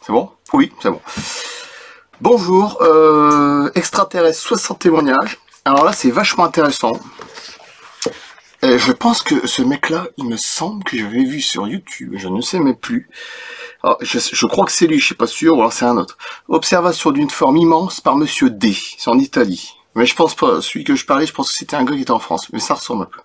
C'est bon? Oui, c'est bon. Bonjour, extraterrestre, 60 témoignages. Alors là, c'est vachement intéressant. Je pense que ce mec-là, il me semble que j'avais vu sur YouTube, je ne sais même plus. Alors, je crois que c'est lui, je suis pas sûr, ou alors c'est un autre. Observation d'une forme immense par Monsieur D, c'est en Italie. Mais je pense pas, celui que je parlais, je pense que c'était un gars qui était en France, mais ça ressemble un peu.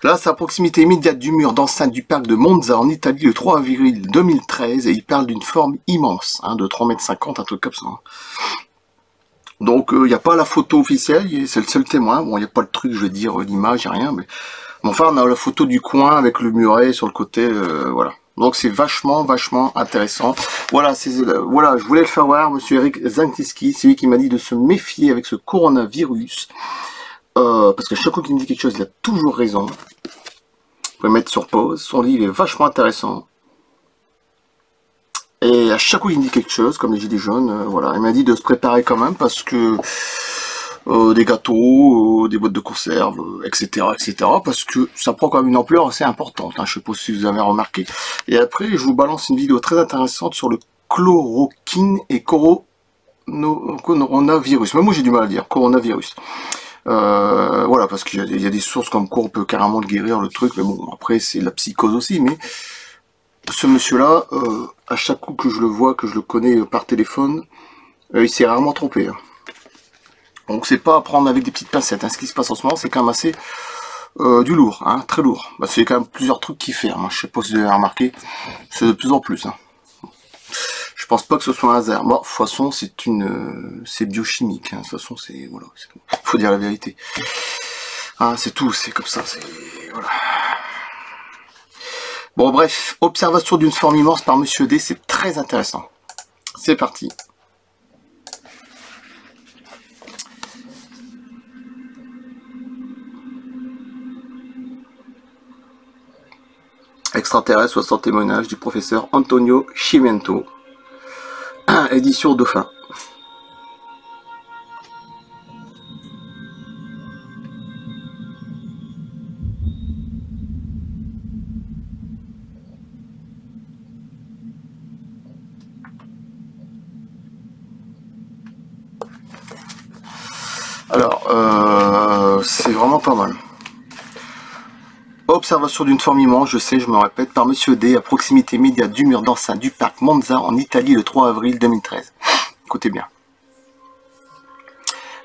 Là, c'est à proximité immédiate du mur d'enceinte du parc de Monza en Italie le 3 avril 2013 et il parle d'une forme immense, hein, de 3,50 m, un truc comme ça. Donc, il n'y a pas la photo officielle, c'est le seul témoin. Bon, il n'y a pas le truc, je veux dire, l'image, il n'y a rien. Mais enfin, on a la photo du coin avec le muret sur le côté, voilà. Donc, c'est vachement intéressant. Voilà, voilà, je voulais le faire voir, monsieur Eric Zantiski, c'est lui qui m'a dit de se méfier avec ce coronavirus. Parce que chaque fois qu'il me dit quelque chose, il a toujours raison. Vous pouvez mettre sur pause. Son livre est vachement intéressant. Et à chaque fois qu'il me dit quelque chose, comme les gilets jaunes, voilà, il m'a dit de se préparer quand même parce que des gâteaux, des boîtes de conserve, etc., parce que ça prend quand même une ampleur assez importante. Hein, je sais pas si vous avez remarqué. Et après, je vous balance une vidéo très intéressante sur le chloroquine et coronavirus. Même moi, j'ai du mal à dire coronavirus. Voilà, parce qu'il y a des sources comme quoi on peut carrément le guérir, le truc, mais bon, après, c'est la psychose aussi, mais ce monsieur-là, à chaque coup que je le vois, que je le connais par téléphone, il s'est rarement trompé. Hein. Donc, c'est pas à prendre avec des petites pincettes. Hein. Ce qui se passe en ce moment, c'est quand même assez du lourd, hein, très lourd. Bah, c'est quand même plusieurs trucs qui ferment. Hein. Je sais pas si vous avez remarqué, c'est de plus en plus. Hein. Je pense pas que ce soit un hasard. Bon, de toute façon, c'est biochimique. Hein. De toute façon, c'est voilà, faut dire la vérité. Ah, c'est tout, c'est comme ça. Voilà. Bon, bref, observation d'une forme immense par Monsieur D, c'est très intéressant. C'est parti. Extraterrestre, 60 témoignages du professeur Antonio Cimento. Édition Dauphin. Alors, c'est vraiment pas mal. Observation d'une forme immense, je sais, je me répète, par Monsieur D, à proximité immédiate du mur d'enceinte du parc Monza en Italie le 3 avril 2013. Écoutez bien.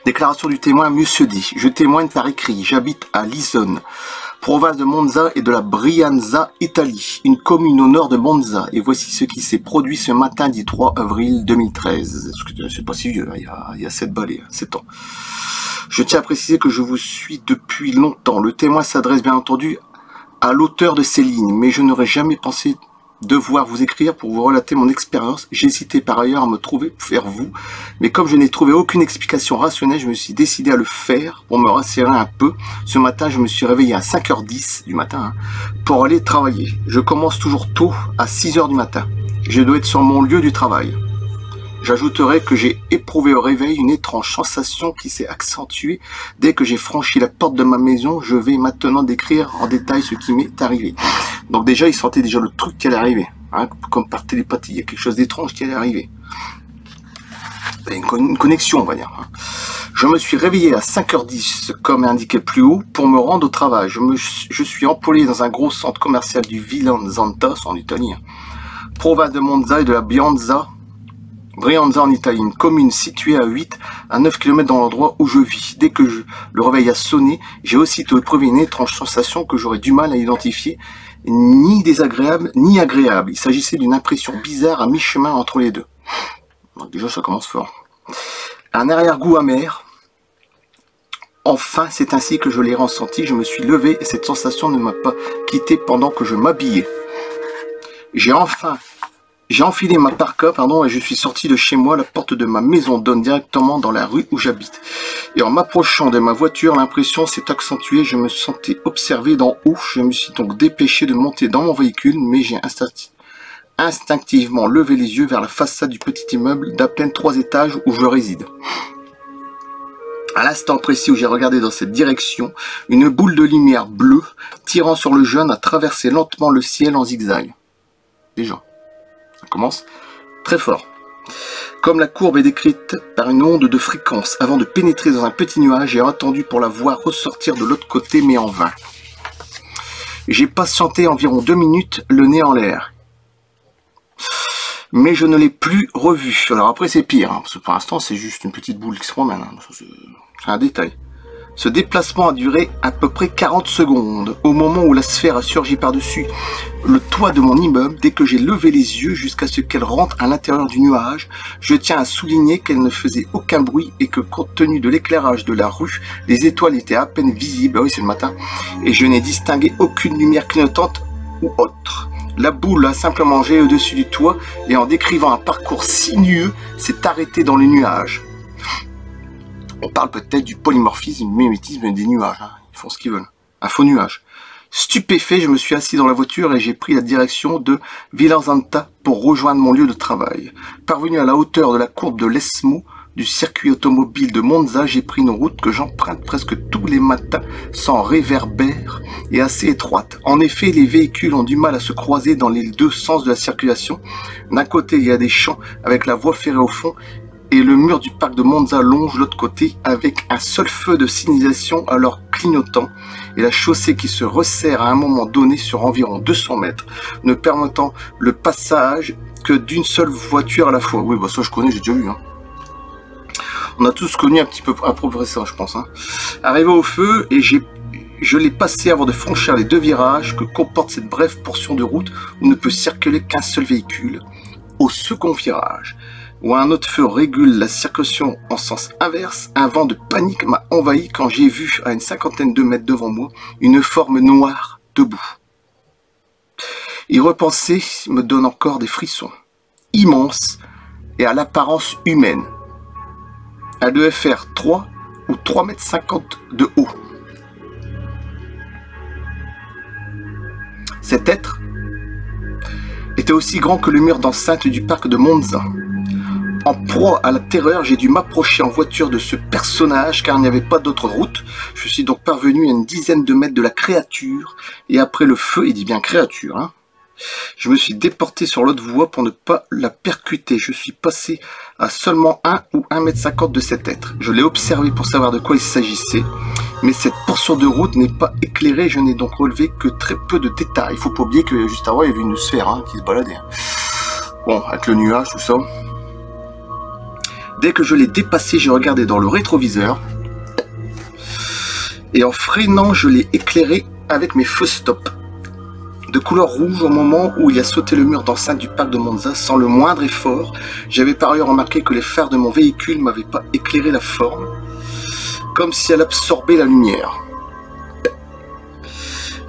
Déclaration du témoin, Monsieur D. Je témoigne par écrit, j'habite à Lisone, province de Monza et de la Brianza, Italie, une commune au nord de Monza. Et voici ce qui s'est produit ce matin du 3 avril 2013. C'est pas si vieux, hein, il y a 7 balais, 7 ans. Je tiens à préciser que je vous suis depuis longtemps. Le témoin s'adresse bien entendu à l'auteur de ces lignes, mais je n'aurais jamais pensé devoir vous écrire pour vous relater mon expérience. J'ai hésité par ailleurs à me trouver vers vous, mais comme je n'ai trouvé aucune explication rationnelle, je me suis décidé à le faire pour me rassurer un peu. Ce matin, je me suis réveillé à 5h10 du matin pour aller travailler. Je commence toujours tôt, à 6h du matin. Je dois être sur mon lieu du travail. J'ajouterai que j'ai éprouvé au réveil une étrange sensation qui s'est accentuée dès que j'ai franchi la porte de ma maison. Je vais maintenant décrire en détail ce qui m'est arrivé. Donc déjà, il sentait déjà le truc qui allait arriver. Hein, comme par télépathie, il y a quelque chose d'étrange qui allait arriver. Une connexion, on va dire. Je me suis réveillé à 5h10, comme indiqué plus haut, pour me rendre au travail. Je suis employé dans un gros centre commercial du Villanzanta, c'est en Italie, province de Monza et de la Brianza en Italie, une commune située à 9 km dans l'endroit où je vis. Dès que le réveil a sonné, j'ai aussitôt éprouvé une étrange sensation que j'aurais du mal à identifier, ni désagréable, ni agréable. Il s'agissait d'une impression bizarre à mi-chemin entre les deux. Donc déjà, ça commence fort. Un arrière-goût amer. Enfin, c'est ainsi que je l'ai ressenti. Je me suis levé et cette sensation ne m'a pas quitté pendant que je m'habillais. J'ai enfilé ma parka, et je suis sorti de chez moi. La porte de ma maison donne directement dans la rue où j'habite. Et en m'approchant de ma voiture, l'impression s'est accentuée. Je me sentais observé d'en haut. Je me suis donc dépêché de monter dans mon véhicule, mais j'ai instinctivement levé les yeux vers la façade du petit immeuble d'à peine 3 étages où je réside. À l'instant précis où j'ai regardé dans cette direction, une boule de lumière bleue tirant sur le jeune a traversé lentement le ciel en zigzag. Déjà. Ça commence. très fort. Comme la courbe est décrite par une onde de fréquence avant de pénétrer dans un petit nuage, j'ai attendu pour la voir ressortir de l'autre côté, mais en vain. J'ai patienté environ 2 minutes, le nez en l'air. Mais je ne l'ai plus revue. Alors après c'est pire, hein, parce que pour l'instant c'est juste une petite boule qui se promène. Hein, c'est un détail. Ce déplacement a duré à peu près 40 secondes, au moment où la sphère a surgi par-dessus le toit de mon immeuble. Dès que j'ai levé les yeux jusqu'à ce qu'elle rentre à l'intérieur du nuage, je tiens à souligner qu'elle ne faisait aucun bruit et que compte tenu de l'éclairage de la rue, les étoiles étaient à peine visibles, ah oui c'est le matin, et je n'ai distingué aucune lumière clignotante ou autre. La boule a simplement gélé au-dessus du toit et en décrivant un parcours sinueux, s'est arrêtée dans le nuage. On parle peut-être du polymorphisme, du mimétisme des nuages. Hein. Ils font ce qu'ils veulent. Un faux nuage. Stupéfait, je me suis assis dans la voiture et j'ai pris la direction de Villarzanta pour rejoindre mon lieu de travail. Parvenu à la hauteur de la courbe de l'Esmo, du circuit automobile de Monza, j'ai pris une route que j'emprunte presque tous les matins sans réverbère et assez étroite. En effet, les véhicules ont du mal à se croiser dans les deux sens de la circulation. D'un côté, il y a des champs avec la voie ferrée au fond, et le mur du parc de Monza longe l'autre côté avec un seul feu de signalisation alors clignotant et la chaussée qui se resserre à un moment donné sur environ 200 mètres, ne permettant le passage que d'une seule voiture à la fois. Oui, bah ça je connais, j'ai déjà vu. Hein. On a tous connu un petit peu à peu près ça, je pense. Hein. Arrivé au feu, et je l'ai passé avant de franchir les 2 virages que comporte cette brève portion de route où ne peut circuler qu'un seul véhicule. Au second virage, où un autre feu régule la circulation en sens inverse, un vent de panique m'a envahi quand j'ai vu, à une cinquantaine de mètres devant moi, une forme noire debout. Y repenser me donne encore des frissons. Immense et à l'apparence humaine. Elle devait faire 3 ou 3,50 m de haut. Cet être était aussi grand que le mur d'enceinte du parc de Monza. En proie à la terreur, j'ai dû m'approcher en voiture de ce personnage car il n'y avait pas d'autre route. Je suis donc parvenu à une dizaine de mètres de la créature et après le feu, il dit bien créature, hein, je me suis déporté sur l'autre voie pour ne pas la percuter. Je suis passé à seulement 1 ou 1,50 m de cet être. Je l'ai observé pour savoir de quoi il s'agissait, mais cette portion de route n'est pas éclairée. Je n'ai donc relevé que très peu de détails. Il faut pas oublier que juste avant, il y avait une sphère hein, qui se baladait. Bon, avec le nuage, tout ça. Dès que je l'ai dépassé, j'ai regardé dans le rétroviseur et en freinant, je l'ai éclairé avec mes feux stop. De couleur rouge au moment où il a sauté le mur d'enceinte du parc de Monza sans le moindre effort. J'avais par ailleurs remarqué que les phares de mon véhicule ne m'avaient pas éclairé la forme, comme si elle absorbait la lumière.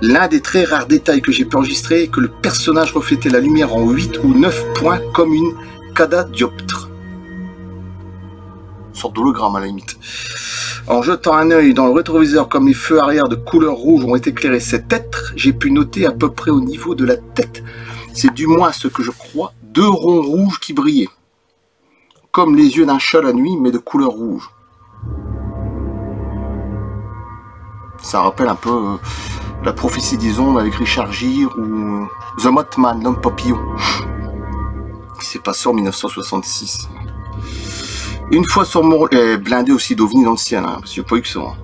L'un des très rares détails que j'ai pu enregistrer est que le personnage reflétait la lumière en 8 ou 9 points comme une cadadioptre. Une sorte d'hologramme à la limite. En jetant un œil dans le rétroviseur comme les feux arrière de couleur rouge ont éclairé cet être, j'ai pu noter à peu près au niveau de la tête, c'est du moins ce que je crois, 2 ronds rouges qui brillaient. Comme les yeux d'un chat la nuit, mais de couleur rouge. Ça rappelle un peu la prophétie des ombres avec Richard Gere ou The Mothman, l'homme papillon, qui s'est passé en 1966. Une fois sur mon... blindé aussi d'ovnis dans le ciel, hein, parce qu'il n'y a pas eu que ça. Hein.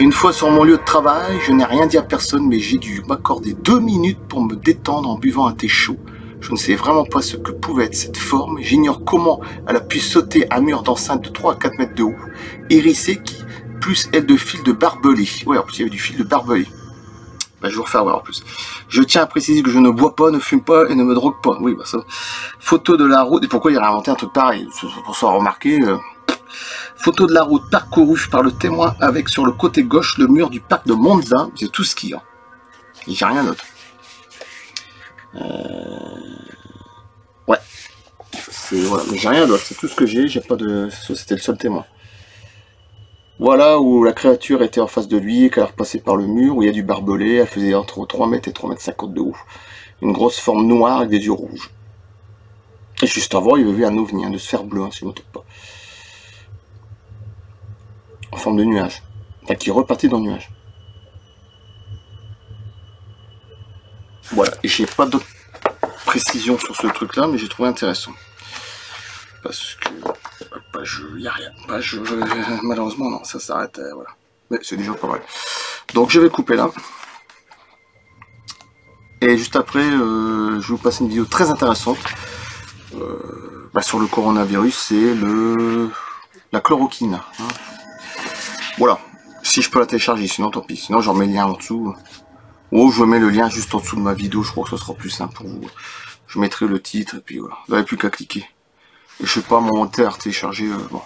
Une fois sur mon lieu de travail, je n'ai rien dit à personne, mais j'ai dû m'accorder 2 minutes pour me détendre en buvant un thé chaud. Je ne sais vraiment pas ce que pouvait être cette forme. J'ignore comment elle a pu sauter un mur d'enceinte de 3 à 4 mètres de haut, hérissé qui, plus aile de fil de barbelé. Ouais, en plus il y avait du fil de barbelé. Ben, je vais vous refaire voir en plus. Je tiens à préciser que je ne bois pas, ne fume pas et ne me drogue pas. Oui, bah ça. Photo de la route. Et pourquoi il a inventé un truc pareil? Pour ça remarquer. Photo de la route parcourue par le témoin avec sur le côté gauche le mur du parc de Monza. C'est tout ce qu'il y a. Et j'ai rien d'autre. Ouais. Voilà. Mais j'ai rien d'autre. C'est tout ce que j'ai. J'ai pas de. Ça, c'était le seul témoin. Voilà où la créature était en face de lui et qu'elle a repassé par le mur, où il y a du barbelé, elle faisait entre 3 mètres et 3,50 m de haut. Une grosse forme noire avec des yeux rouges. Et juste avant, il y avait un ovni, de sphère bleue, hein, si je ne me trompe pas. En forme de nuage. Enfin, qui repartait dans le nuage. Voilà, et j'ai pas d'autres précision sur ce truc-là, mais j'ai trouvé intéressant. Parce que page, il n'y a rien. Page, malheureusement, non, ça s'arrête. Voilà. Mais c'est déjà pas mal. Donc je vais couper là. Et juste après, je vais vous passer une vidéo très intéressante sur le coronavirus, c'est la chloroquine. Hein. Voilà. Si je peux la télécharger, sinon tant pis. Sinon j'en mets le lien en dessous. Ou je mets le lien juste en dessous de ma vidéo, je crois que ce sera plus simple pour vous. Je mettrai le titre et puis voilà. Vous n'avez plus qu'à cliquer. Et je sais pas, monter, à télécharger. Bon.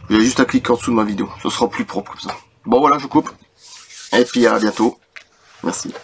Vous avez juste à cliquer en dessous de ma vidéo. Ce sera plus propre comme ça. Bon voilà, je coupe. Et puis à bientôt. Merci.